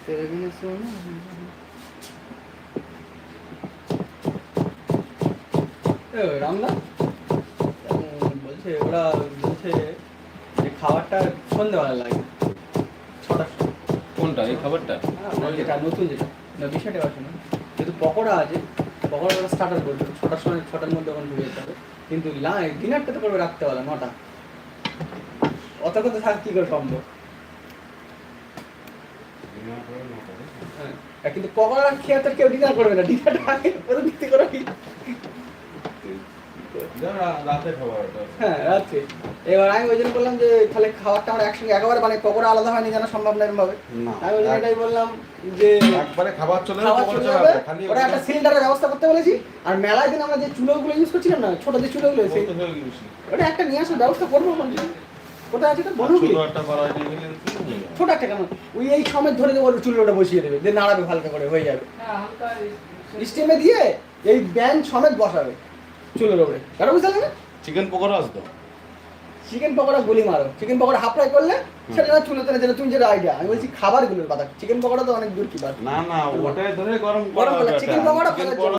तेरे बिना सोना রামদা বলছে ওরা বলছে যে খাবারটা সন্ধ্যেবেলা লাগে 6টার সময়। কোনটা এই খাবারটা? যেটা নতুন যেটা না বিষয়টা আছে না, যেহেতু পকোড়া আছে পকোড়াটা স্টার্টার করবে 6টার সময়, 6টার মধ্যে ওখানে ঢুকে যেতে হবে, কিন্তু ডিনারটা তো করবে রাত্রেবেলা 9টা, অতক্ষণ তো থাক কী করে সম্ভব। হ্যাঁ কিন্তু পকোড়া খেয়ে তো কেউ ডিনার করবে না, ডিনারটা আগে প্রথম দিতে করে রাতে খাবার। হ্যাঁ রাত্রে। এবার আমি ওই জন্য বললাম যে তাহলে খাবারটা আমরা একসঙ্গে একেবারে মানে পকোড়া আলাদা হয়নি জানা সম্ভব না এরকমভাবে, আমি ওই জন্য এটাই বললাম যে একবারে খাবার চলে যাবে, ওরা একটা সিলিন্ডারের ব্যবস্থা করতে বলেছি। আর মেলায় দিন আমরা যে চুলোগুলো ইউজ করছিলাম না, ছোট যে চুলোগুলো, সেই ওটা একটা নিয়ে আসার ব্যবস্থা করবো। কোথায় আছে তো বলুন, ছোট একটা কেন ওই এই সময় ধরে দেবো, চুলো ওটা বসিয়ে দেবে, দিয়ে নাড়াবে হালকা করে, হয়ে যাবে। স্টিমে দিয়ে এই ব্যান্ড সমেত বসাবে চুলোর উপরে, কারো বুঝতে পারলে না? চিকেন পকোড়া আছে তো? চিকেন পকোড়া গুলি মারো, চিকেন পকোড়া হাফ ফ্রাই করলে সেটা না চুলোতে না, যেটা তুমি যেটা আইডিয়া, আমি বলছি খাবারগুলোর কথা, চিকেন পকোড়া তো অনেক দূর কি বাদ। না ওটাই ধরে গরম চিকেন পকোড়া